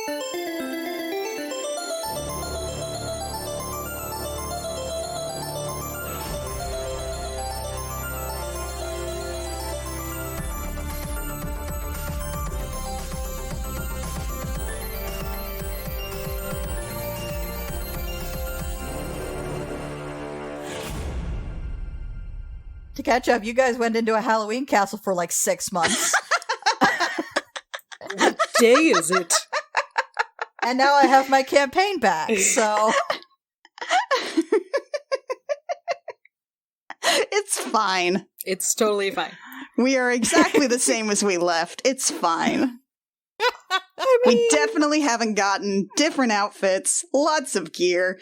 To catch up, you guys went into a Halloween castle for like 6 months. What day is it? And now I have my campaign back, so... It's fine. It's totally fine. We are exactly the same as we left. It's fine. We definitely haven't gotten different outfits, lots of gear,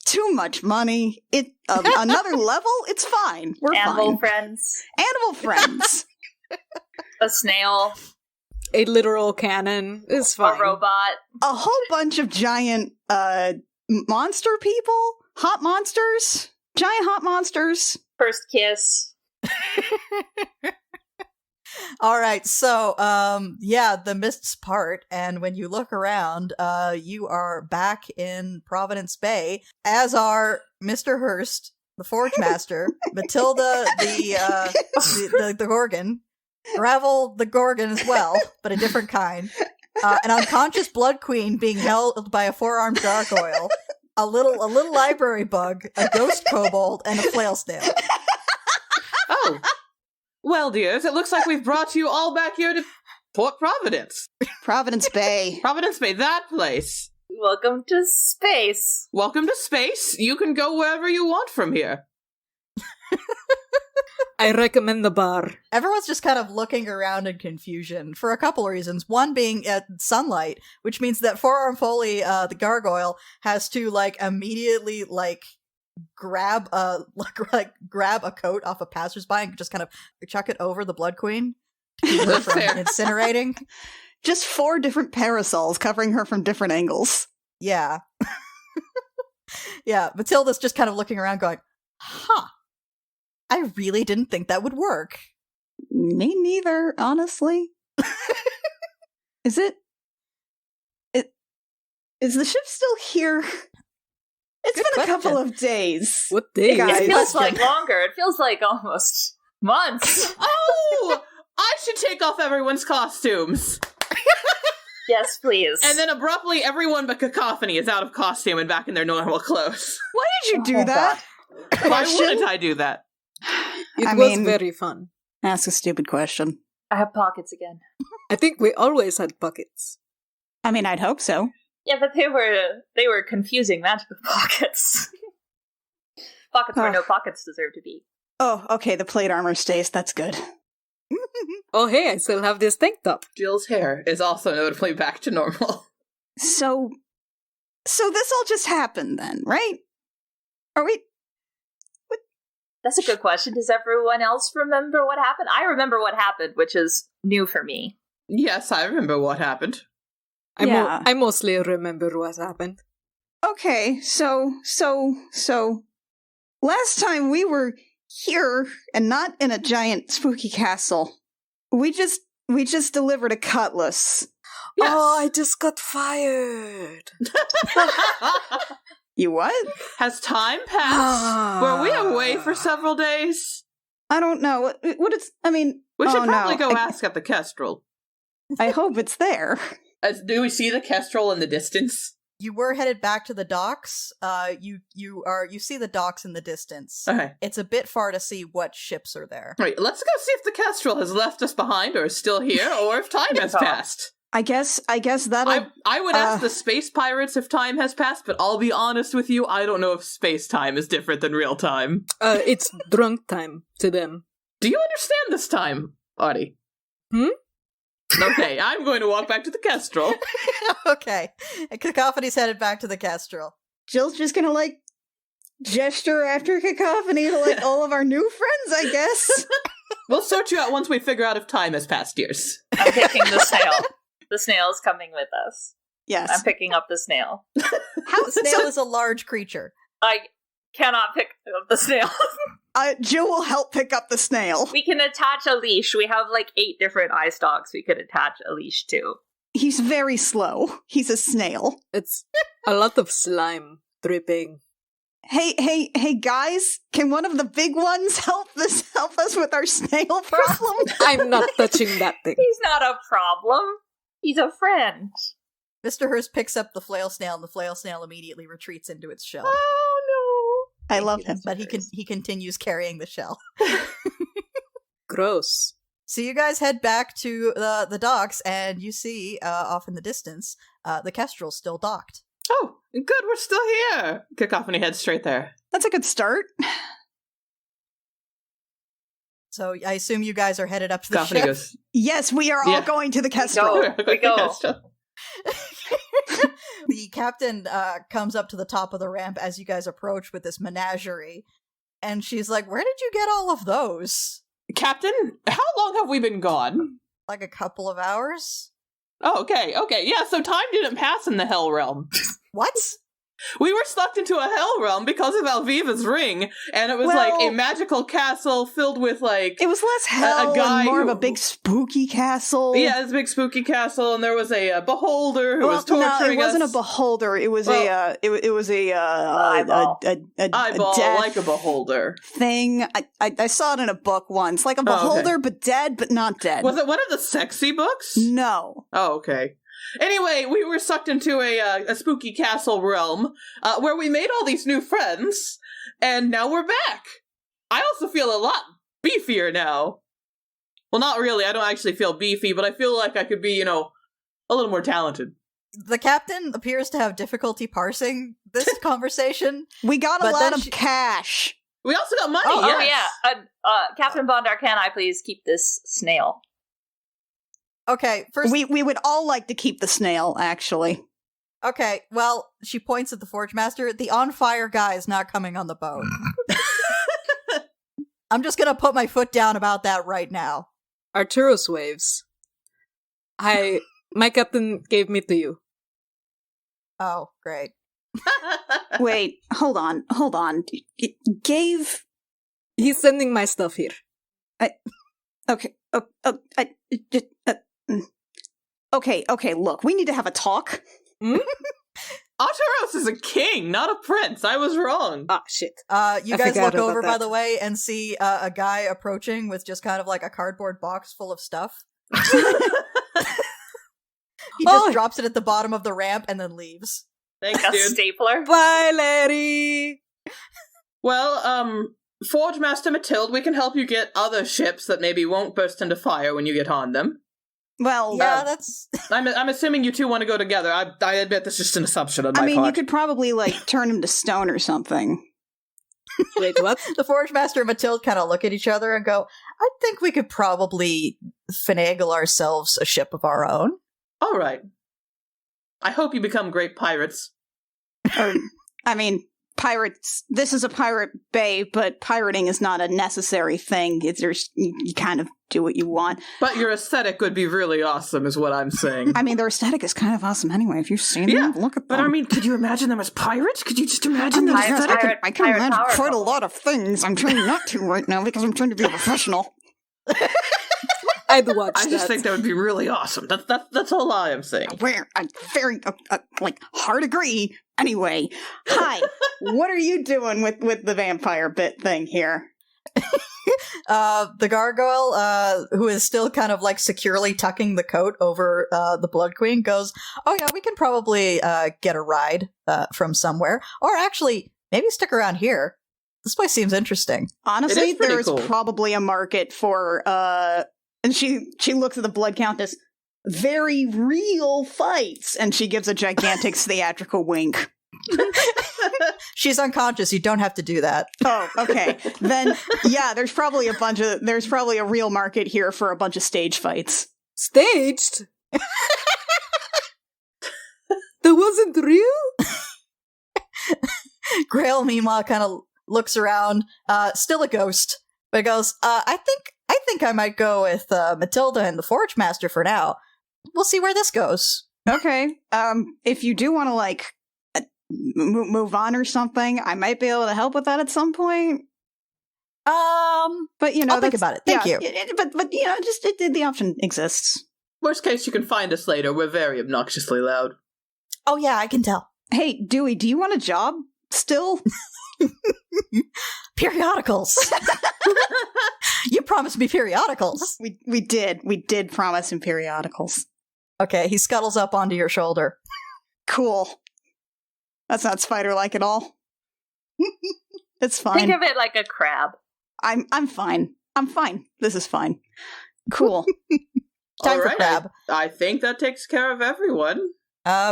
too much money. Another level? It's fine. We're Animal fine. friends. Animal friends. A snail. A literal cannon is fine. A robot. A whole bunch of giant monster people? Hot monsters? Giant hot monsters? First kiss. All right, so, the mists part, and when you look around, you are back in Providence Bay, as are Mr. Hurst, the Forge Master, Matilda, the Gorgon, Gravel, the Gorgon as well, but a different kind, an unconscious Blood Queen being held by a four-armed gargoyle, a little library bug, a ghost kobold, and a flail snail. Oh. Well, dears, it looks like we've brought you all back here to Port Providence. Providence Bay. Providence Bay, that place. Welcome to space. Welcome to space. You can go wherever you want from here. I recommend the bar. Everyone's just kind of looking around in confusion for a couple of reasons. One being sunlight, which means that Forearm Foley, the gargoyle, has to immediately grab a coat off a passersby and just kind of chuck it over the Blood Queen to keep her from incinerating. Just 4 different parasols covering her from different angles. Yeah. Yeah, Matilda's just kind of looking around going, huh. I really didn't think that would work. Me neither, honestly. Is the ship still here? It's Good been question. a couple of days. What day? Guys. It feels like longer. It feels like almost months. Oh! I should take off everyone's costumes. Yes, please. And then abruptly, everyone but Cacophony is out of costume and back in their normal clothes. Why did you do that? Why wouldn't I do that? It was very fun. Ask a stupid question. I have pockets again. I think we always had buckets. I mean, I'd hope so. Yeah, but they were confusing magical pockets. Pockets where no pockets deserve to be. Oh, okay, the plate armor stays. That's good. Oh, hey, I still have this tank top. Jill's hair is also notably back to normal. So this all just happened then, right? Are we... That's a good question. Does everyone else remember what happened? I remember what happened, which is new for me. Yes, I remember what happened. I mostly remember what happened. Okay, so last time we were here and not in a giant spooky castle. We just delivered a cutlass. Yes. Oh, I just got fired. You what? Has time passed? Were we away for several days? I don't know. What it's... I mean... We should probably no. go ask at the Kestrel. I hope it's there. Do we see the Kestrel in the distance? You were headed back to the docks. You see the docks in the distance. Okay. It's a bit far to see what ships are there. Right, let's go see if the Kestrel has left us behind or is still here, or if time has passed. I guess that'll... I would ask the space pirates if time has passed, but I'll be honest with you, I don't know if space time is different than real time. It's drunk time to them. Do you understand this time, Audie? Okay, I'm going to walk back to the Kestrel. Okay. And Cacophony's headed back to the Kestrel. Jill's just gonna, gesture after Cacophony to, all of our new friends, I guess. We'll sort you out once we figure out if time has passed, dears. I'm picking the snail. The snail's coming with us. Yes. I'm picking up the snail. The snail is a large creature. I cannot pick up the snail. Jill will help pick up the snail. We can attach a leash. We have 8 different eye stalks we could attach a leash to. He's very slow. He's a snail. It's a lot of slime dripping. Hey, guys! Can one of the big ones help us with our snail problem? I'm not touching that thing. He's not a problem. He's a friend. Mr. Hurst picks up the flail snail, and the flail snail immediately retreats into its shell. Oh I love him. But he continues carrying the shell. Gross. So you guys head back to the docks, and you see off in the distance the Kestrel's still docked. Oh, good, we're still here. Cacophony heads straight there. That's a good start. So I assume you guys are headed up to the Cacophony ship. goes, Yes, we are all going to the Kestrel. We go. The captain comes up to the top of the ramp as you guys approach with this menagerie, and she's like, "Where did you get all of those?" Captain, how long have we been gone? Like a couple of hours. Oh, okay. Yeah, so time didn't pass in the Hell Realm. What? We were sucked into a Hell Realm because of Alviva's ring, and it was like a magical castle filled with like... It was less hell guy and more who- of a big spooky castle. Yeah, it's a big spooky castle, and there was a beholder who was torturing us. No, it wasn't a beholder. It was Well, it was a eyeball. Eyeball, death like a beholder. thing. I saw it in a book once, like a beholder, but dead, but not dead. Was it one of the sexy books? No. Oh, okay. Anyway, we were sucked into a spooky castle realm where we made all these new friends, and now we're back. I also feel a lot beefier now. Well, not really. I don't actually feel beefy, but I feel like I could be, a little more talented. The captain appears to have difficulty parsing this conversation. We got a But lot then of cash. We also got money, Oh yes. yeah. Captain Bondar, can I please keep this snail? Okay, first. We would all like to keep the snail, actually. Okay, well, she points at the Forge Master. The on fire guy is not coming on the boat. I'm just gonna put my foot down about that right now. Arturo's waves. My captain gave me to you. Oh, great. Wait, hold on. Gave... He's sending my stuff here. Okay, okay, look, we need to have a talk. Arturos is a king, not a prince. I was wrong. Ah, shit. You I guys forgot look about over, by that. the way, and see a guy approaching with just kind of like a cardboard box full of stuff. He just drops it at the bottom of the ramp and then leaves. Thanks, Like a dude. stapler? Bye, Larry! Well, Forge Master Matilde, we can help you get other ships that maybe won't burst into fire when you get on them. Well, Yeah, that's... I'm assuming you two want to go together. I admit that's just an assumption on my I mean, part. you could probably, turn him to stone or something. Wait, what? The Forge Master and Matilde kind of look at each other and go, I think we could probably finagle ourselves a ship of our own. All right. I hope you become great pirates. Or, I mean, pirates, this is a pirate bay, but pirating is not a necessary thing. You kind of do what you want. But your aesthetic would be really awesome, is what I'm saying. I mean, their aesthetic is kind of awesome anyway. If you've seen them, look at them. But I mean, could you imagine them as pirates? Could you just imagine them? I Pirate- can pirate imagine power quite a couple. lot of things. I'm trying not to right now because I'm trying to be a professional. I'd watch I that. just think that would be really awesome. That's all I am saying. Where I very hard agree. Anyway, hi. What are you doing with the vampire bit thing here? The gargoyle, who is still kind of like securely tucking the coat over the Blood Queen, goes, "Oh yeah, we can probably get a ride from somewhere, or actually maybe stick around here. This place seems interesting." Honestly, It is pretty there's cool. probably a market for and she looks at the blood countess. Very real fights, and she gives a gigantic theatrical wink. She's unconscious. You don't have to do that. Oh, okay. Then yeah, there's probably a real market here for a bunch of stage fights. Staged? That wasn't real? Grail, meanwhile, kind of looks around, still a ghost, but goes, I think I might go with Matilda and the Forge Master for now. We'll see where this goes. Okay. If you do want to move on or something, I might be able to help with that at some point. But I'll think about it. Thank you. But just the option exists. Worst case, you can find us later. We're very obnoxiously loud. Oh yeah, I can tell. Hey, Dewey, do you want a job still? Periodicals. You promised me periodicals. We did promise him periodicals. Okay, he scuttles up onto your shoulder. Cool. That's not spider-like at all. It's fine. Think of it like a crab. I'm fine. I'm fine. This is fine. Cool. Time for crab. I think that takes care of everyone.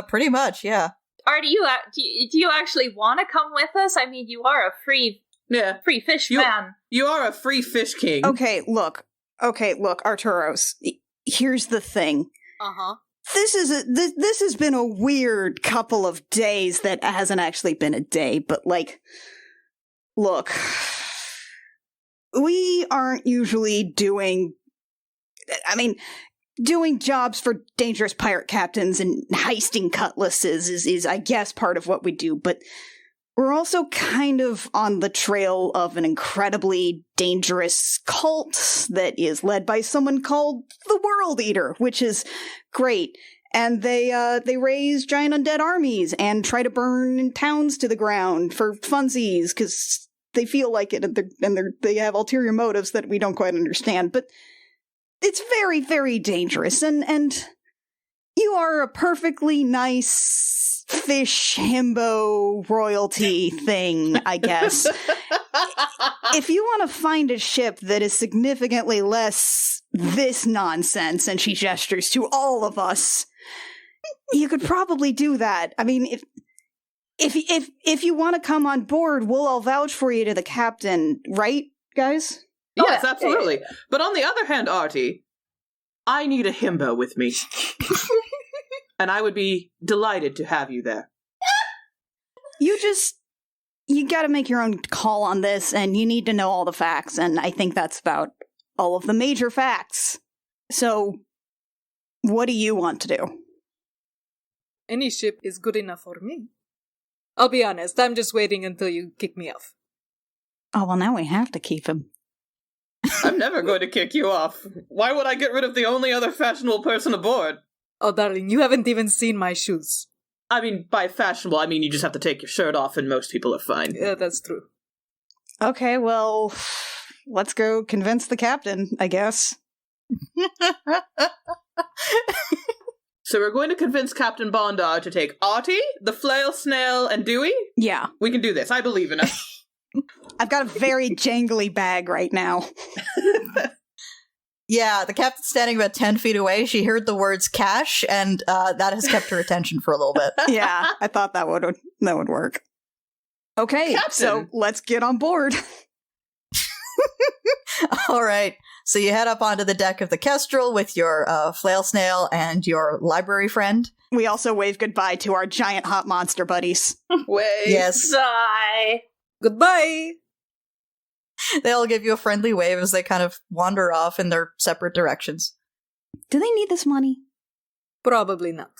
Pretty much, yeah. Artie, do you actually want to come with us? I mean, you are a free fish man. You are a free fish king. Okay, look, Arturos. Here's the thing. Uh-huh. This has been a weird couple of days that hasn't actually been a day, but look, we aren't usually doing jobs for dangerous pirate captains and heisting cutlasses is I guess part of what we do, but we're also kind of on the trail of an incredibly dangerous cult that is led by someone called the World Eater, which is great. And they raise giant undead armies and try to burn towns to the ground for funsies because they feel like it, and they have ulterior motives that we don't quite understand. But it's very, very dangerous, and you are a perfectly nice fish himbo royalty thing, I guess. If you want to find a ship that is significantly less this nonsense, and she gestures to all of us, you could probably do that. I mean, if you want to come on board, we'll all vouch for you to the captain, right, guys? Yes, absolutely. But on the other hand, Artie, I need a himbo with me. And I would be delighted to have you there. You gotta make your own call on this, and you need to know all the facts, and I think that's about all of the major facts. So, what do you want to do? Any ship is good enough for me. I'll be honest, I'm just waiting until you kick me off. Oh, well, now we have to keep him. I'm never going to kick you off. Why would I get rid of the only other fashionable person aboard? Oh, darling, you haven't even seen my shoes. I mean, by fashionable, I mean you just have to take your shirt off and most people are fine. Yeah, that's true. Okay, well, let's go convince the captain, I guess. So we're going to convince Captain Bondar to take Artie, the flail snail, and Dewey? Yeah. We can do this. I believe in us. I've got a very jangly bag right now. Yeah, the captain's standing about 10 feet away. She heard the words cash, and that has kept her attention for a little bit. Yeah, I thought that would work. Okay, Captain. So let's get on board. All right. So you head up onto the deck of the Kestrel with your flail snail and your library friend. We also wave goodbye to our giant hot monster buddies. Wait. Yes. Sigh. Goodbye! They'll give you a friendly wave as they kind of wander off in their separate directions. Do they need this money? Probably not.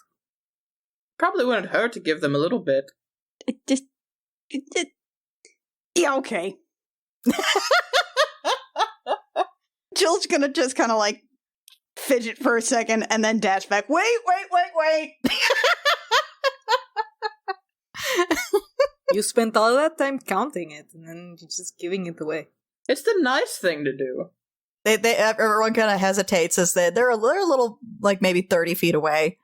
Probably wouldn't hurt to give them a little bit. Yeah, okay. Jill's gonna just kind of fidget for a second and then dash back. Wait. You spent all that time counting it, and then you're just giving it away. It's the nice thing to do. Everyone kind of hesitates as they're a little, maybe 30 feet away.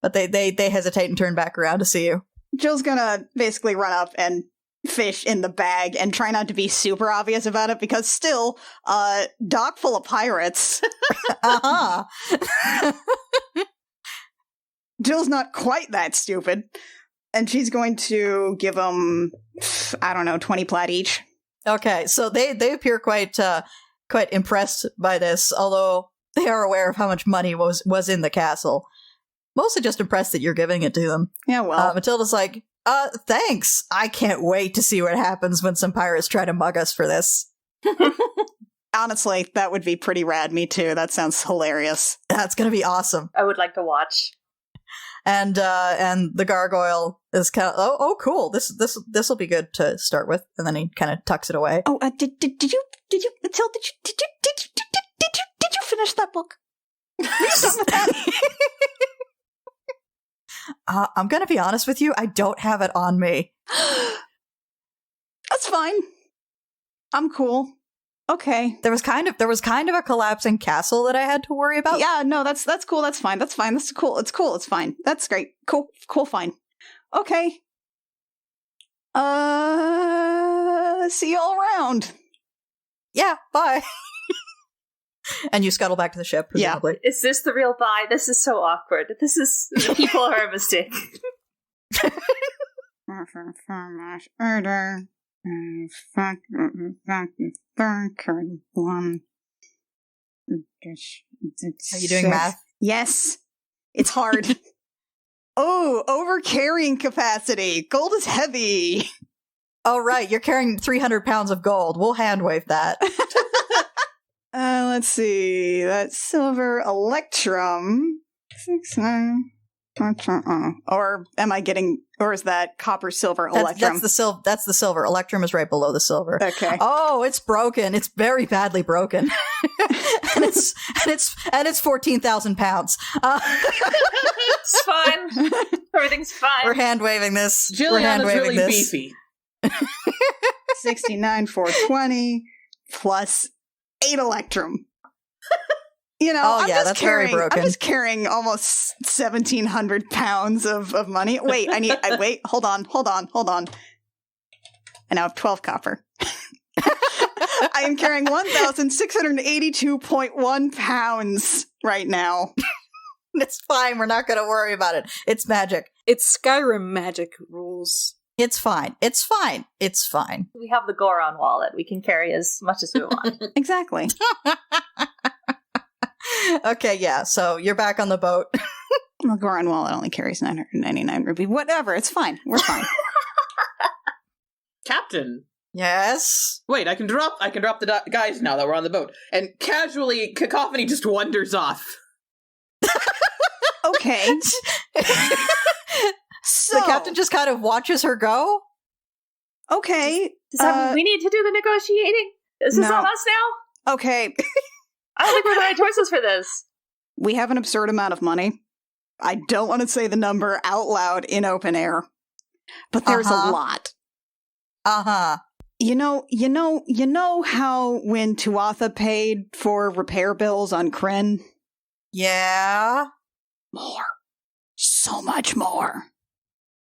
But they hesitate and turn back around to see you. Jill's gonna basically run up and fish in the bag and try not to be super obvious about it because still, dock full of pirates. Uh-huh. Jill's not quite that stupid. And she's going to give them, 20 plat each. Okay, so they appear quite impressed by this, although they are aware of how much money was in the castle. Mostly just impressed that you're giving it to them. Yeah, well. Matilda's like, thanks. I can't wait to see what happens when some pirates try to mug us for this. Honestly, that would be pretty rad. Me too. That sounds hilarious. That's gonna be awesome. I would like to watch. And the gargoyle is kind of, oh, cool. This will be good to start with. And then he kind of tucks it away. Oh, did you, Matilda, did you finish that book? I'm gonna be honest with you. I don't have it on me. That's fine. I'm cool. Okay. There was kind of a collapsing castle that I had to worry about. Yeah, no, that's cool. That's fine. That's fine. That's cool. It's cool. It's fine. That's great. Cool. Fine. Okay. See you all around. Yeah, bye. And you scuttle back to the ship, presumably. Is this the real bye? This is so awkward. The people are a mistake. Order. Are you doing math? Yes. It's hard. Oh, over-carrying capacity. Gold is heavy. Oh, right. You're carrying 300 pounds of gold. We'll hand wave that. Let's see. That's silver electrum. 6, 9. Or am I getting? Or is that copper, silver, electrum? That's the silver. Electrum is right below the silver. Okay. Oh, it's broken. It's very badly broken, and it's 14,000 pounds. It's fine. Everything's fine. We're hand waving this. Jilliana's really beefy. 69, 420 plus 8 electrum. I'm just very broken. I'm just carrying almost 1,700 pounds of money. Wait, wait, hold on. I now have 12 copper. I am carrying 1,682.1 pounds right now. It's fine. We're not going to worry about it. It's magic. It's Skyrim magic rules. It's fine. It's fine. It's fine. We have the Goron wallet. We can carry as much as we want. Exactly. Okay, yeah. So you're back on the boat. The Goron wallet only carries 999 rupee. Whatever. It's fine. We're fine. Captain. Yes. Wait, I can drop the guys now that we're on the boat. And casually, Cacophony just wanders off. Okay. So the captain just kind of watches her go. Okay. Does that mean we need to do the negotiating? Is this no. on us now? Okay. I don't think we're the right choices for this. We have an absurd amount of money. I don't want to say the number out loud in open air, but there's a lot. Uh-huh. You know how when Tuatha paid for repair bills on Kryn? Yeah. More. So much more.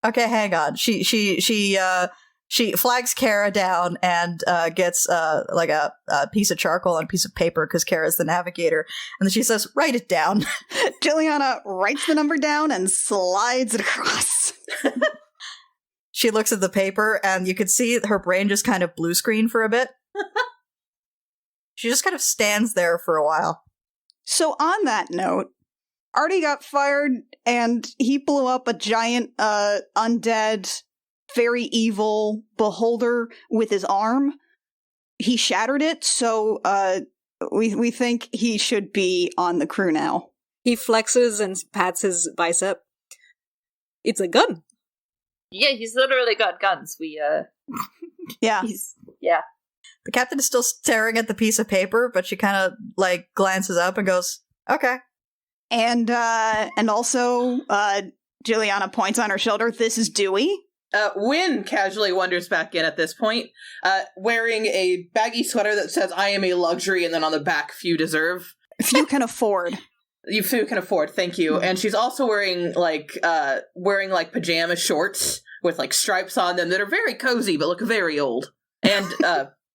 Okay, hang on. She flags Kara down and gets like a piece of charcoal and a piece of paper because Kara's the navigator. And then she says, write it down. Jilliana writes the number down and slides it across. She looks at the paper and you can see her brain just kind of blue screen for a bit. She just kind of stands there for a while. So on that note, Artie got fired and he blew up a giant undead, very evil beholder with his arm. He shattered it, so we think he should be on the crew now. He flexes and pats his bicep. It's a gun. Yeah, he's literally got guns. Yeah. Yeah. The captain is still staring at the piece of paper, but she kind of like glances up and goes, okay. And also, Juliana points on her shoulder, this is Dewey. Wynn casually wanders back in at this point, wearing a baggy sweater that says, I am a luxury, and then on the back, few deserve. Few can afford. You few can afford, thank you. And she's also wearing pajama shorts with like stripes on them that are very cozy but look very old.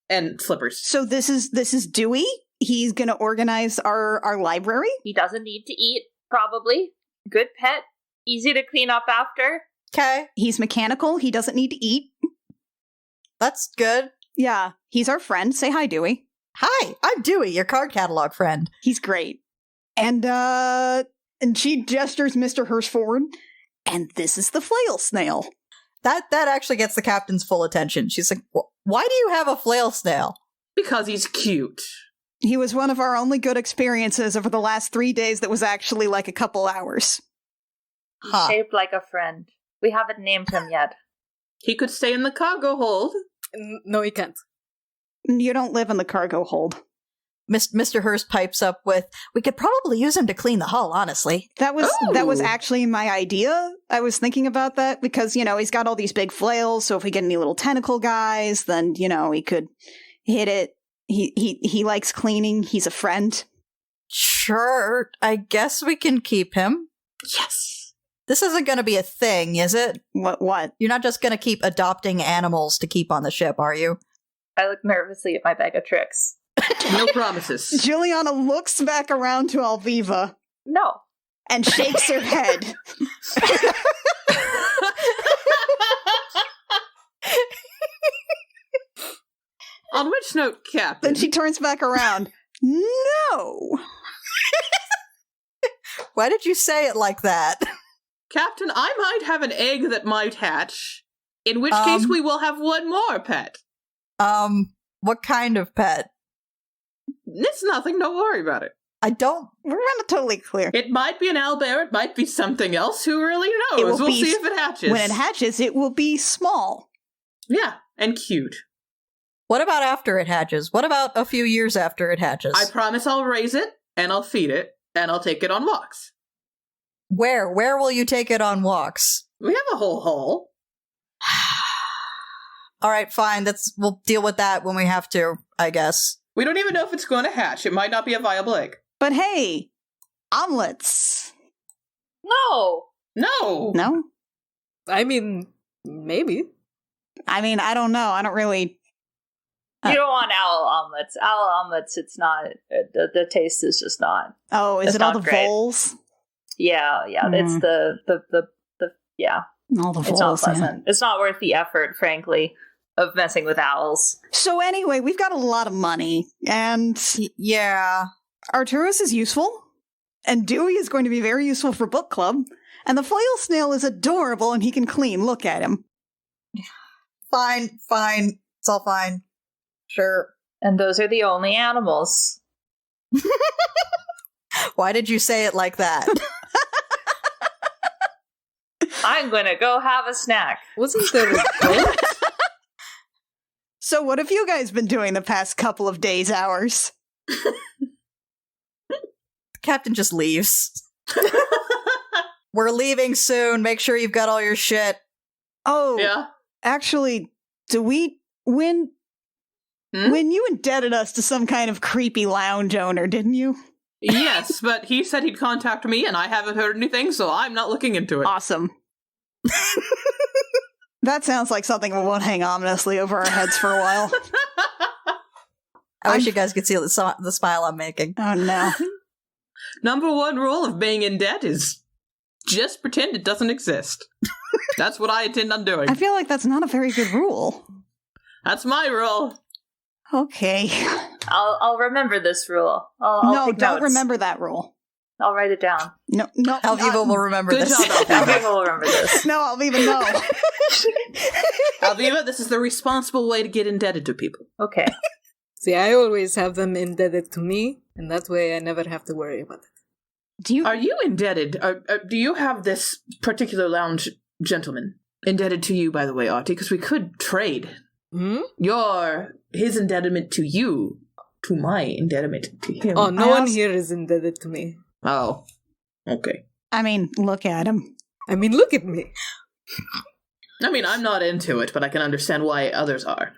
And slippers. So this is Dewey? He's gonna organize our library? He doesn't need to eat, probably. Good pet. Easy to clean up after. Okay. He's mechanical. He doesn't need to eat. That's good. Yeah. He's our friend. Say hi, Dewey. Hi, I'm Dewey, your card catalog friend. He's great. And she gestures Mr. Hirsch forward. And this is the flail snail. That actually gets the captain's full attention. She's like, why do you have a flail snail? Because he's cute. He was one of our only good experiences over the last 3 days that was actually like a couple hours. He's shaped like a friend. We haven't named him yet. He could stay in the cargo hold. No, he can't. You don't live in the cargo hold. Mr. Hurst pipes up with, we could probably use him to clean the hull, honestly. That was Ooh. actually my idea. I was thinking about that because, he's got all these big flails, so if we get any little tentacle guys, then, he could hit it. He likes cleaning. He's a friend. Sure, I guess we can keep him. Yes. This isn't going to be a thing, is it? What? You're not just going to keep adopting animals to keep on the ship, are you? I look nervously at my bag of tricks. No promises. Juliana looks back around to Alviva No. and shakes her head. On which note, Captain? Then she turns back around. No! Why did you say it like that? Captain, I might have an egg that might hatch, in which case we will have one more pet. What kind of pet? It's nothing, don't worry about it. I don't... We're not totally clear. It might be an owlbear, it might be something else, who really knows? We'll see if it hatches. When it hatches, it will be small. Yeah, and cute. What about after it hatches? What about a few years after it hatches? I promise I'll raise it, and I'll feed it, and I'll take it on walks. Where? Where will you take it on walks? We have a whole hole. All right, fine. We'll deal with that when we have to, I guess. We don't even know if it's going to hatch. It might not be a viable egg. But hey, omelets. No. No. No? I mean, maybe. I mean, I don't know. I don't really... You don't want owl omelets. Owl omelets, it's not. The taste is just not. Oh, is It's it all not the great. voles? Yeah. It's the yeah. All the It's not voles, yeah. pleasant. It's not worth the effort, frankly, of messing with owls. So anyway, we've got a lot of money, and Yeah. Arturus is useful, and Dewey is going to be very useful for book club, and the flail snail is adorable and he can clean. Look at him. Fine. It's all fine. Sure. And those are the only animals. Why did you say it like that? I'm gonna go have a snack. Wasn't there a goat? So what have you guys been doing the past couple of days, hours? Captain just leaves. We're leaving soon. Make sure you've got all your shit. Oh, Yeah. actually, when you indebted us to some kind of creepy lounge owner, didn't you? Yes, but he said he'd contact me, and I haven't heard anything, so I'm not looking into it. Awesome. That sounds like something that won't hang ominously over our heads for a while. I wish you guys could see the smile I'm making. Oh no. Number one rule of being in debt is just pretend it doesn't exist. That's what I intend on doing. I feel like that's not a very good rule. That's my rule. Okay. I'll remember this rule. I'll No, take don't notes. remember that rule. I'll write it down. No. Alviva will remember Good this. job, Alviva. Okay, we'll remember this. No, Alviva, no. Alviva, this is the responsible way to get indebted to people. Okay. See, I always have them indebted to me, and that way I never have to worry about it. Are you indebted? Do you have this particular lounge gentleman indebted to you, by the way, Artie? Because we could trade. Hmm? His indebtedment to you to my indebtedment to him. Oh, no I one also- here is indebted to me. Oh. Okay. I mean, look at him. I mean, look at me. I mean, I'm not into it, but I can understand why others are.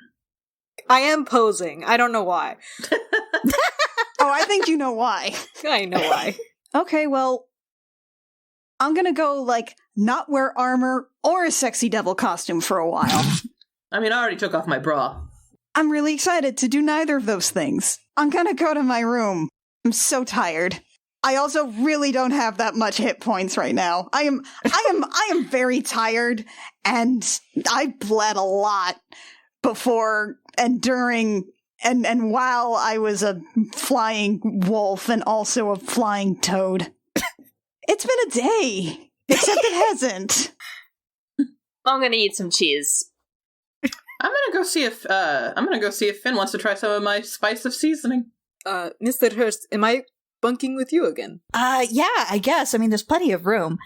I am posing. I don't know why. Oh, I think you know why. I know why. Okay, well, I'm gonna go, not wear armor or a sexy devil costume for a while. I mean, I already took off my bra. I'm really excited to do neither of those things. I'm gonna go to my room. I'm so tired. I also really don't have that much hit points right now. I am very tired, and I bled a lot before and during and while I was a flying wolf and also a flying toad. It's been a day, except it hasn't. I'm gonna eat some cheese. I'm gonna go see if Finn wants to try some of my spice of seasoning. Mr. Hurst, am I bunking with you again? Yeah, I guess. I mean, there's plenty of room.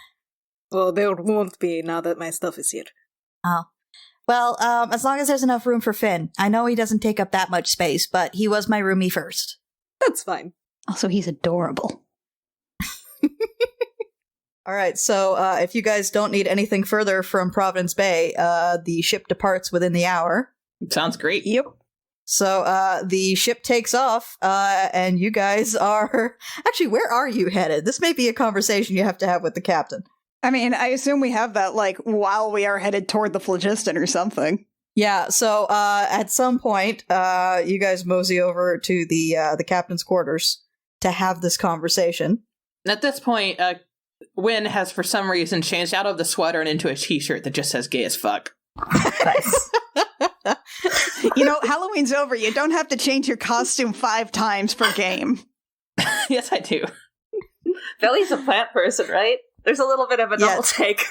Well, there won't be now that my stuff is here. Oh. Well, as long as there's enough room for Finn. I know he doesn't take up that much space, but he was my roomie first. That's fine. Also, he's adorable. All right, so if you guys don't need anything further from Providence Bay, the ship departs within the hour. Sounds great. Yep. So the ship takes off, and you guys are... Actually, where are you headed? This may be a conversation you have to have with the captain. I mean, I assume we have that, like, while we are headed toward the phlogiston or something. Yeah, so at some point, you guys mosey over to the captain's quarters to have this conversation. At this point, Wynn has for some reason changed out of the sweater and into a t-shirt that just says gay as fuck. Nice. You know, Halloween's over. You don't have to change your costume 5 times per game. Yes, I do. Billy's a plant person, right? There's a little bit of a double take.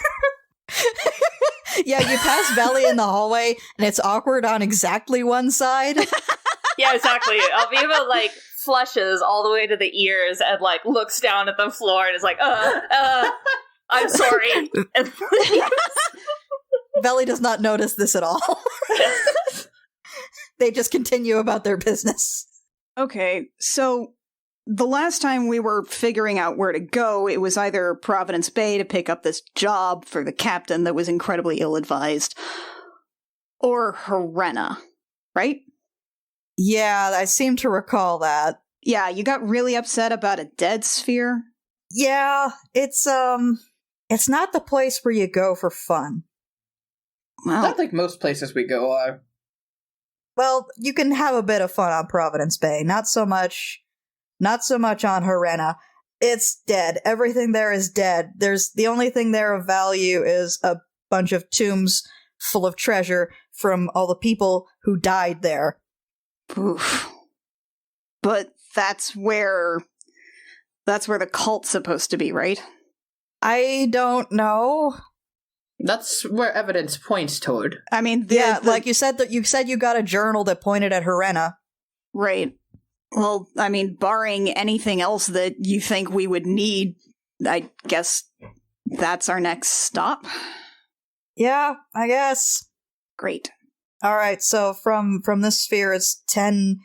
Yeah, you pass Velly in the hallway, and it's awkward on exactly one side. Yeah, exactly. Alviva, like, flushes all the way to the ears and, like, looks down at the floor and is like, I'm sorry. And Velly does not notice this at all. They just continue about their business. Okay, so the last time we were figuring out where to go, it was either Providence Bay to pick up this job for the captain that was incredibly ill-advised, or Harena, right? Yeah, I seem to recall that. Yeah, you got really upset about a dead sphere? Yeah, it's not the place where you go for fun. Well, Not like most places we go are. Well, you can have a bit of fun on Providence Bay, not so much on Harena. It's dead. Everything there is dead. The only thing there of value is a bunch of tombs full of treasure from all the people who died there. oof. But that's where the cult's supposed to be, right? I don't know. That's where evidence points toward. I mean, Like you said you got a journal that pointed at Harena. right. Well, I mean, barring anything else that you think we would need, I guess that's our next stop. Yeah, I guess. Great. All right, so from this sphere, it's 10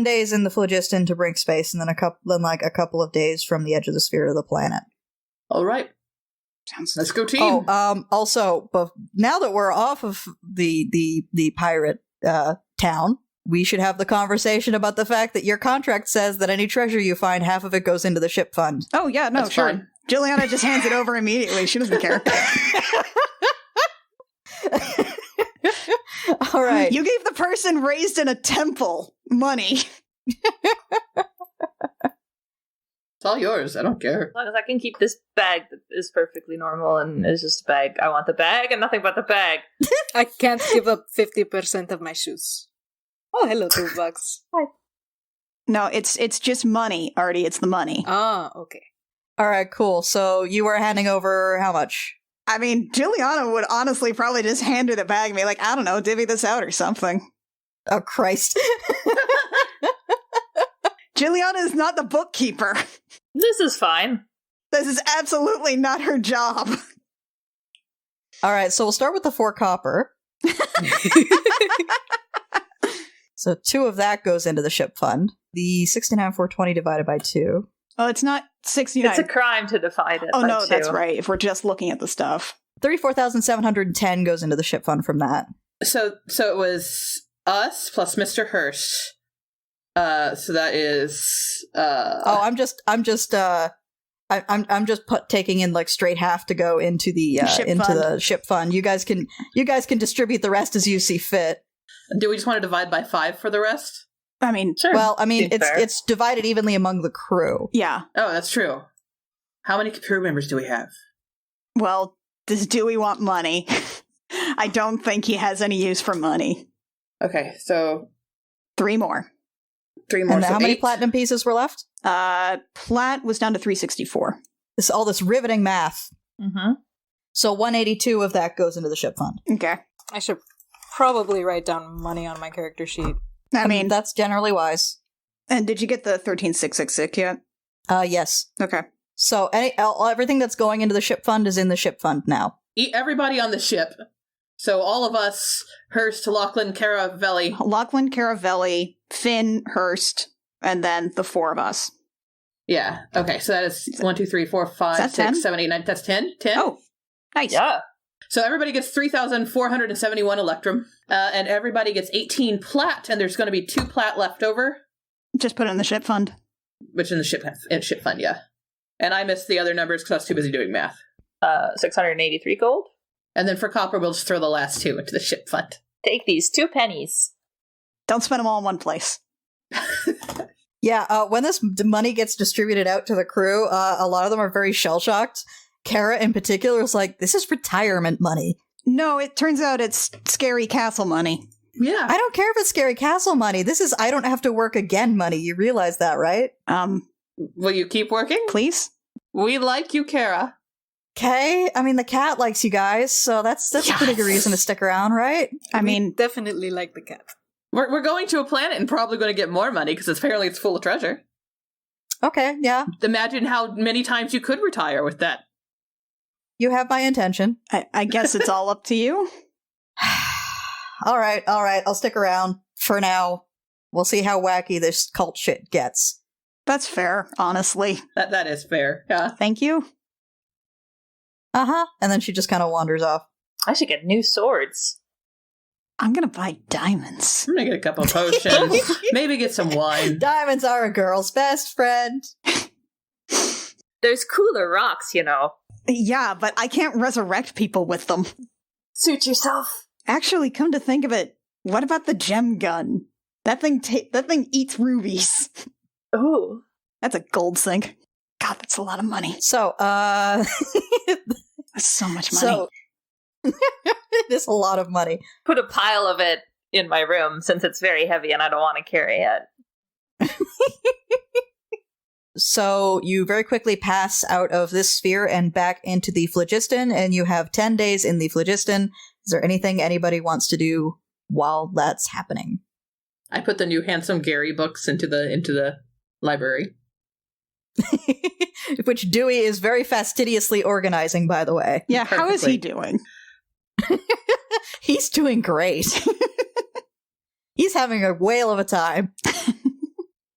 days in the phlogiston to bring space, and then a couple of days from the edge of the sphere to the planet. All right, Sounds let's go team. Also, but now that we're off of the pirate town, we should have the conversation about the fact that your contract says that any treasure you find, half of it goes into the ship fund. Oh, yeah, no, That's sure. fine. Juliana just hands it over immediately. She doesn't care. All right. You gave the person raised in a temple money. It's all yours. I don't care. as long as I can keep this bag that is perfectly normal and is just a bag. I want the bag and nothing but the bag. I can't give up 50% of my shoes. Oh, hello, $2. No, it's just money, Artie. It's the money. Ah, okay. All right, cool. So you were handing over how much? I mean, Juliana would honestly probably just hand her the bag and be like, I don't know, divvy this out or something. Oh, Christ. Juliana is not the bookkeeper. This is fine. This is absolutely not her job. All right, so we'll start with the 4 copper. So 2 of that goes into the ship fund. The 69,420 divided by 2. Oh, it's not 69. It's a crime to divide it. Oh, by no, two. that's right. If we're just looking at the stuff. 34,710 goes into the ship fund from that. So it was us plus Mr. Hurst. So that is. I'm just taking in like straight half to go into the the ship fund. You guys can distribute the rest as you see fit. Do we just want to divide by 5 for the rest? I mean, Sure. Well, I mean, Seems fair. it's divided evenly among the crew. yeah. Oh, that's true. How many crew members do we have? Well, does Dewey want money? I don't think he has any use for money. Okay, so 3 more. 3 more. And so how many 8. platinum pieces were left? Plat was down to 364. All this riveting math. Mm-hmm. So 182 of that goes into the ship fund. Okay. I should probably write down money on my character sheet. I mean, that's generally wise. and did you get the 13666 yet? Yes. Okay. So everything that's going into the ship fund is in the ship fund now. Everybody on the ship. So all of us, Hurst, Lachlan, Caravelli. Lachlan, Caravelli, Finn, Hurst, and then the 4 of us. Yeah. Okay, so that is 1, 2, 3, 4, 5, that 6, 10? 7, 8, 9. That's 10? 10? Oh, nice. Yeah. So everybody gets 3,471 electrum, and everybody gets 18 plat, and there's going to be 2 plat left over, Just put it in the ship fund. which in the ship fund, yeah. And I missed the other numbers because I was too busy doing math. 683 gold. And then for copper, we'll just throw the last 2 into the ship fund. Take these 2 pennies. Don't spend them all in one place. Yeah, when this money gets distributed out to the crew, a lot of them are very shell-shocked. Kara, in particular, is like, this is retirement money. No, it turns out it's scary castle money. Yeah. I don't care if it's Scary Castle money. This is I don't have to work again money. You realize that, right? Will you keep working? Please? We like you, Kara. Okay. I mean, the cat likes you guys, so that's a pretty good reason to stick around, right? I mean, Definitely like the cat. We're going to a planet and probably going to get more money because apparently it's full of treasure. Okay, yeah. Imagine how many times you could retire with that. You have my intention. I guess it's all up to you. All right. I'll stick around for now. We'll see how wacky this cult shit gets. That's fair, honestly. That is fair. Yeah. Thank you. Uh-huh. And then she just kind of wanders off. I should get new swords. I'm gonna buy diamonds. I'm going to get a couple of potions. Maybe get some wine. Diamonds are a girl's best friend. There's cooler rocks, you know. Yeah, but I can't resurrect people with them. Suit yourself. Actually, come to think of it, what about the gem gun? That thing eats rubies. Ooh. That's a gold sink. God, that's a lot of money. So, That's so much money. So, it is a lot of money. Put a pile of it in my room since it's very heavy and I don't want to carry it. So you very quickly pass out of this sphere and back into the phlogiston, and you have 10 days in the phlogiston. Is there anything anybody wants to do while that's happening? I put the new Handsome Gary books into the library. Which Dewey is very fastidiously organizing, by the way. Yeah, how is he Perfectly. doing? He's doing great. He's having a whale of a time.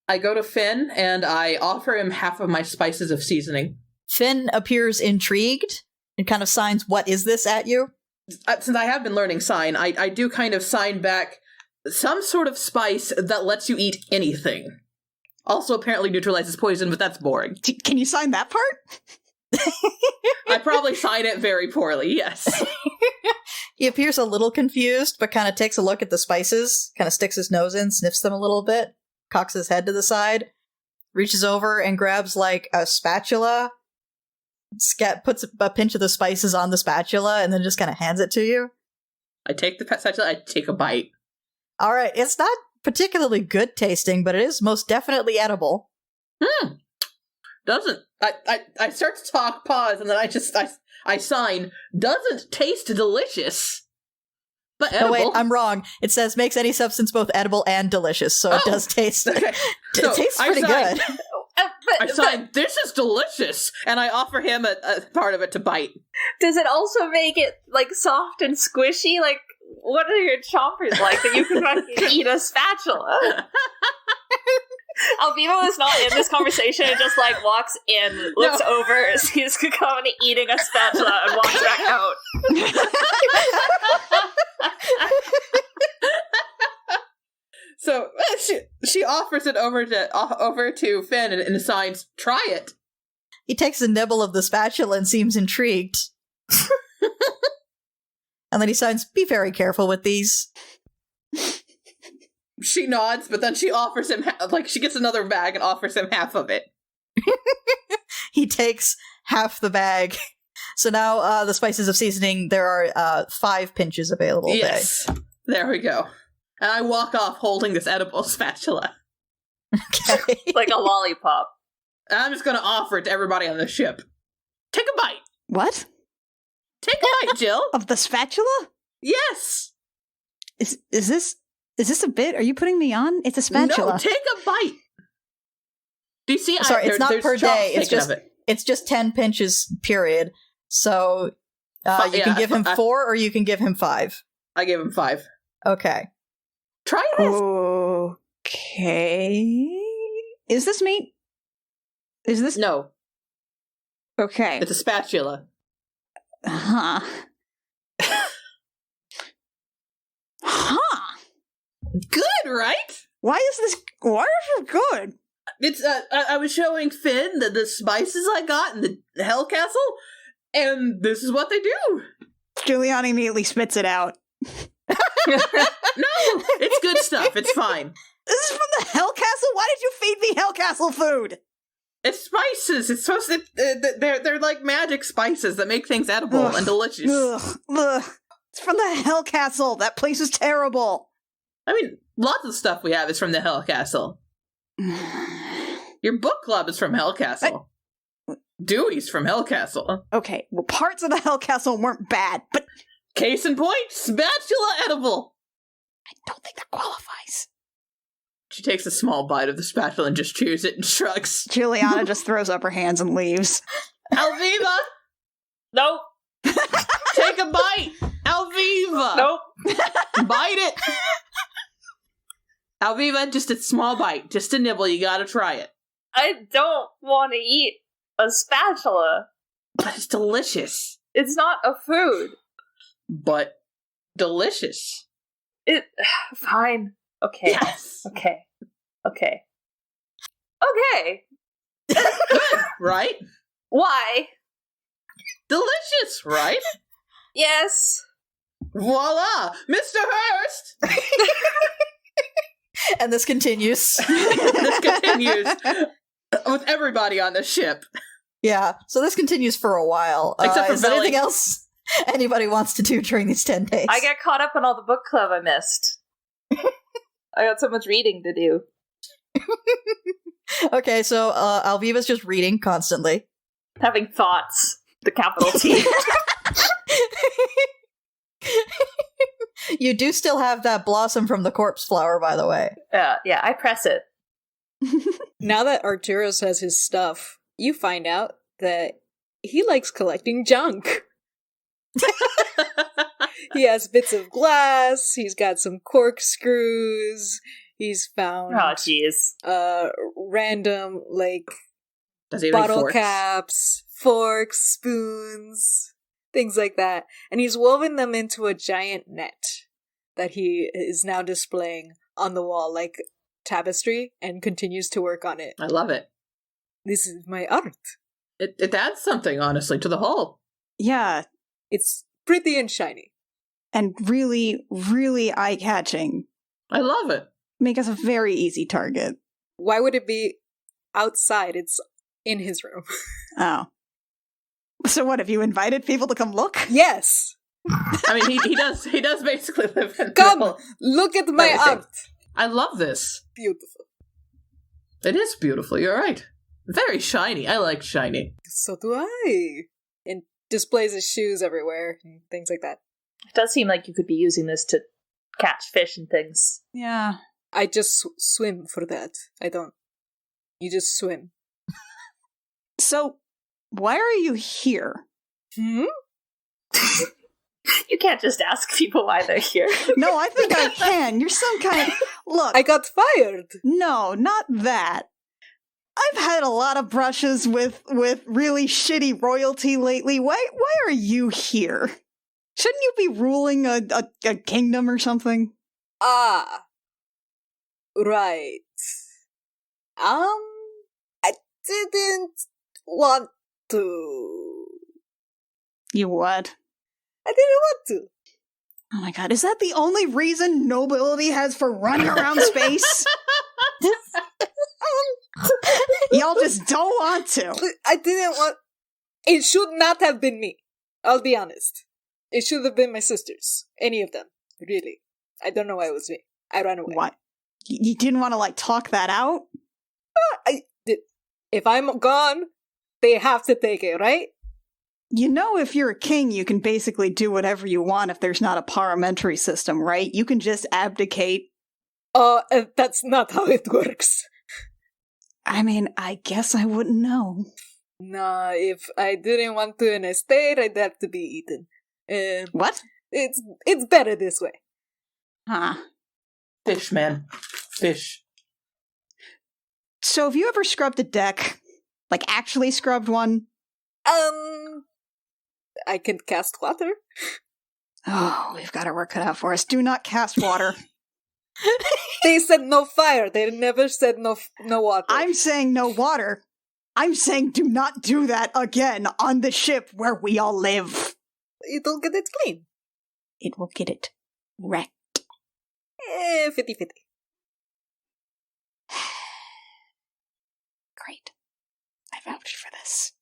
I go to Finn and I offer him half of my spices of seasoning. Finn appears intrigued and kind of signs, "What is this?" at you. Since I have been learning sign, I do kind of sign back some sort of spice that lets you eat anything. Also apparently neutralizes poison, but that's boring. Can you sign that part? I probably sign it very poorly, yes. He appears a little confused, but kind of takes a look at the spices, kind of sticks his nose in, sniffs them a little bit, cocks his head to the side, reaches over and grabs like a spatula, puts a pinch of the spices on the spatula, and then just kind of hands it to you. I take the spatula, I take a bite. All right, it's not particularly good tasting, but it is most definitely edible. Doesn't. I start to talk, pause, and then I sign, doesn't taste delicious. But edible. Oh wait, I'm wrong. It says makes any substance both edible and delicious, so it does taste. Okay. It tastes pretty good. I sign, this is delicious, and I offer him a part of it to bite. Does it also make it like soft and squishy? Like, what are your chompers like that you can fucking eat a spatula? Albevo is not in this conversation and just like walks in, looks over, sees Kakamani eating a spatula, and walks back out. So she offers it over to Finn and assigns, try it. He takes a nibble of the spatula and seems intrigued. And then he signs, "Be very careful with these." She nods, but then she offers him, she gets another bag and offers him half of it. He takes half the bag. So now the spices of seasoning, there are 5 pinches available. Yes. There we go. And I walk off holding this edible spatula. Okay. Like a lollipop. And I'm just going to offer it to everybody on the ship. Take a bite. What? Take a bite, Jill. Of the spatula? Yes. Is this a bit? Are you putting me on? It's a spatula. No, take a bite. Do you see? Sorry, it's not there's per day. chops taken of it. It's just 10 pinches, period. So you can give him 4 or you can give him 5. I gave him 5. Okay. Try it. Okay. Is this meat? Is this... No, Okay. it's a spatula. Huh. Huh. Good, right? Why is it good? It's I was showing Finn the spices I got in the Hell Castle, and this is what they do. Giuliani immediately spits it out. No, it's good stuff. It's fine. This is from the Hell Castle? Why did you feed me Hell Castle food? It's spices. It's supposed to. They're like magic spices that make things edible and delicious. Ugh. It's from the Hell Castle. That place is terrible. I mean, lots of stuff we have is from the Hell Castle. Your book club is from Hell Castle. Dewey's from Hell Castle. Okay, well, parts of the Hell Castle weren't bad, but Case in point, spatula edible. I don't think that qualifies. She takes a small bite of the spatula and just chews it and shrugs. Juliana just throws up her hands and leaves. Alviva! Nope. Take a bite! Alviva! Nope. Bite it! Alviva, just a small bite. Just a nibble. You gotta try it. I don't want to eat a spatula. But it's delicious. It's not a food. But delicious. Fine. Okay. Yes! Okay. Okay. Right? Why? Delicious, right? Yes. Voila! Mr. Hurst! And this continues. This continues with everybody on the ship. Yeah, so this continues for a while. Except for is there Belly. anything else anybody wants to do during these 10 days? I get caught up in all the book club I missed. I got so much reading to do. Okay, so Alviva's just reading constantly. Having thoughts. The capital T. You do still have that blossom from the corpse flower, by the way. Yeah, I press it. Now that Arturos has his stuff, you find out that he likes collecting junk. He has bits of glass, he's got some corkscrews, he's found Oh, jeez. random, like, Does he have any bottle forks? caps, forks, spoons, things like that. And he's woven them into a giant net that he is now displaying on the wall like tapestry and continues to work on it. I love it. This is my art. It adds something, honestly, to the whole. Yeah, It's pretty and shiny. and really, really eye-catching. I love it. Make us a very easy target. Why would it be outside? It's in his room. Oh. So what, have you invited people to come look? Yes! I mean, he does basically live in Come! Look at my Everything. art! I love this. Beautiful. It is beautiful, you're right. Very shiny. I like shiny. So do I. And displays his shoes everywhere and things like that. It does seem like you could be using this to catch fish and things. Yeah. I just swim for that. I don't. You just swim. So, why are you here? Hmm? You can't just ask people why they're here. No, I think I can. You're some kind... Look, I got fired! no, not that. I've had a lot of brushes with really shitty royalty lately. Why are you here? Shouldn't you be ruling a kingdom or something? Ah. Right. I didn't want to. You what? I didn't want to. Oh my god, is that the only reason nobility has for running around space? Y'all just don't want to. I didn't want. It should not have been me. I'll be honest. It should have been my sisters. Any of them. Really. I don't know why it was me. I ran away. What? You didn't want to, like, talk that out? I did. If I'm gone, they have to take it, right? You know, if you're a king, you can basically do whatever you want if there's not a parliamentary system, right? You can just abdicate. That's not how it works. I mean, I guess I wouldn't know. Nah, if I didn't want to and I stayed, I'd have to be eaten. What? It's better this way. Huh. Fish, man. Fish. So have you ever scrubbed a deck? Like, actually scrubbed one? I can cast water. Oh, we've got our work cut out for us. Do not cast water. They said no fire. They never said no water. I'm saying no water. I'm saying do not do that again on the ship where we all live. It'll get it clean. It will get it wrecked. 50-50. Great. I vouched for this.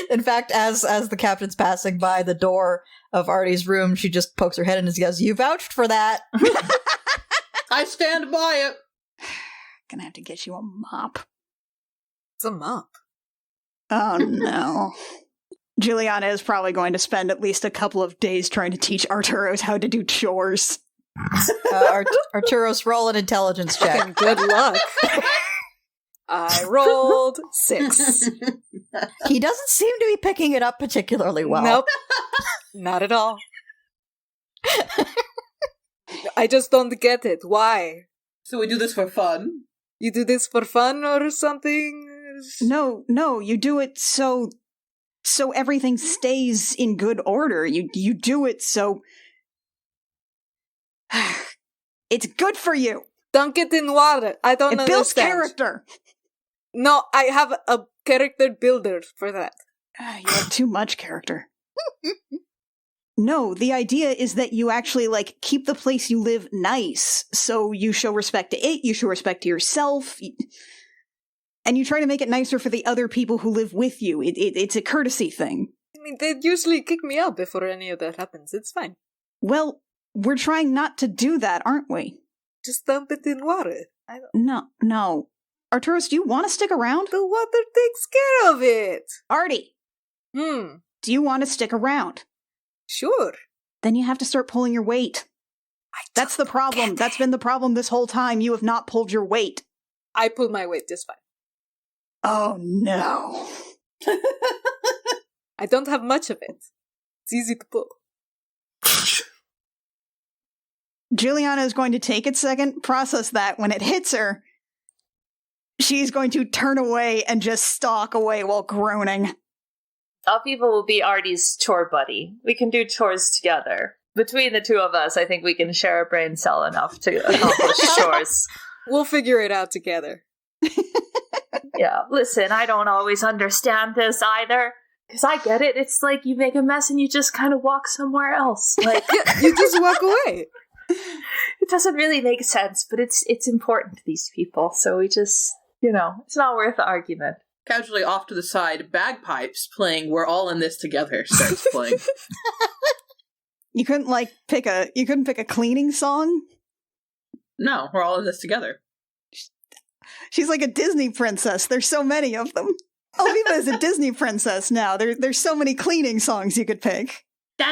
In fact, as the captain's passing by the door of Artie's room, she just pokes her head in and goes, "You vouched for that." I stand by it. Gonna have to get you a mop. It's a mop. Oh no. Juliana is probably going to spend at least a couple of days trying to teach Arturos how to do chores. Arturos, roll an intelligence check. Fucking good luck. I rolled 6. He doesn't seem to be picking it up particularly well. Nope. Not at all. I just don't get it. Why? So we do this for fun? You do this for fun or something? No, you do it so everything stays in good order. You do it so it's good for you. Dunk it in water. I don't understand. It builds character. No, I have a character builder for that. You have too much character. No, the idea is that you actually, like, keep the place you live nice, so you show respect to it, you show respect to yourself, and you try to make it nicer for the other people who live with you. It's a courtesy thing. I mean, they usually kick me out before any of that happens. It's fine. Well, we're trying not to do that, aren't we? Just dump it in water. I don't... No. Arturos, do you want to stick around? The water takes care of it. Artie! Do you want to stick around? Sure. Then you have to start pulling your weight. That's the problem. That's been the problem this whole time. You have not pulled your weight. I pulled my weight just fine. Oh, no. I don't have much of it. It's easy to pull. Juliana is going to take a second, process that. When it hits her, she's going to turn away and just stalk away while groaning. Alviva will be Artie's chore buddy. We can do chores together. Between the two of us, I think we can share a brain cell enough to accomplish chores. We'll figure it out together. Yeah, listen, I don't always understand this either. Because I get it. It's like you make a mess and you just kind of walk somewhere else. Like you just walk away. It doesn't really make sense, but it's important to these people. So we just, it's not worth the argument. Casually off to the side, bagpipes playing "We're All in This Together" starts playing. You couldn't pick a cleaning song? No, we're all in this together. She's like a Disney princess. There's so many of them. Alviva is a Disney princess now. There's so many cleaning songs you could pick. I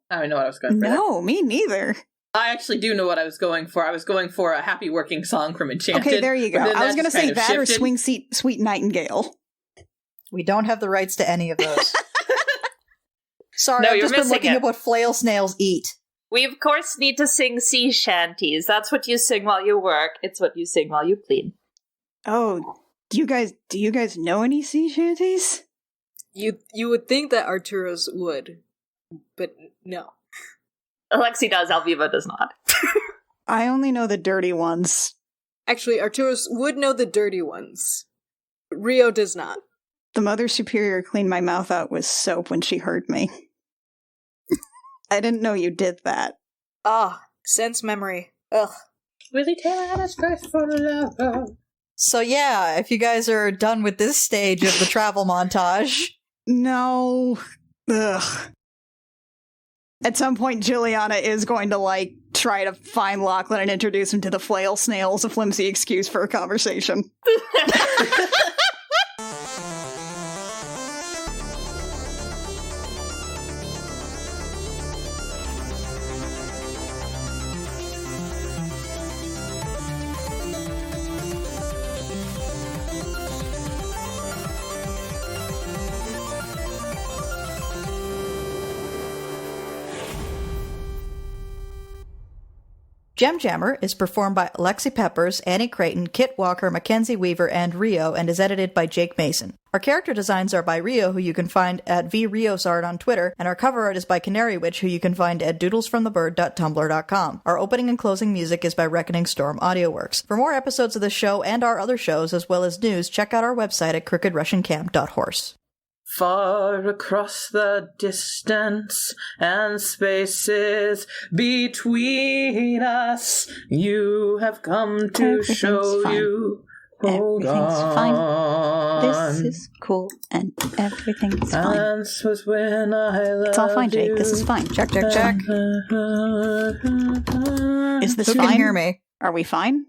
don't know what I was going for. No, me neither. I actually do know what I was going for. I was going for a happy working song from Enchanted. Okay, there you go. I was going to say that shifted. or Swing Sweet Nightingale. We don't have the rights to any of those. Sorry, No, I've you're just been missing looking it. at what flail snails eat. We, of course, need to sing sea shanties. That's what you sing while you work. It's what you sing while you clean. Oh, do you guys know any sea shanties? You would think that Arturos would, but no. Alexi does, Alviva does not. I only know the dirty ones. Actually, Arturos would know the dirty ones. Rio does not. The Mother Superior cleaned my mouth out with soap when she hurt me. I didn't know you did that. Sense memory. Ugh. Willie Taylor had a first for love. So yeah, if you guys are done with this stage of the travel montage, No. Ugh. At some point, Juliana is going to, try to find Lachlan and introduce him to the flail snails, a flimsy excuse for a conversation. Gem Jammer is performed by Lexi Peppers, Annie Creighton, Kit Walker, Mackenzie Weaver, and Rio, and is edited by Jake Mason. Our character designs are by Rio, who you can find at vriosart on Twitter, and our cover art is by Canary Witch, who you can find at doodlesfromthebird.tumblr.com. Our opening and closing music is by Reckoning Storm AudioWorks. For more episodes of this show and our other shows, as well as news, check out our website at crookedrussiancamp.horse. Far across the distance and spaces between us, you have come to Everything's show fine. you. Hold Everything's fine. on. This is cool, and everything's fine. And this was when I loved It's all fine, Jake. you. This is fine. Check, check, check. Is this Who fine? can hear me? Are we fine?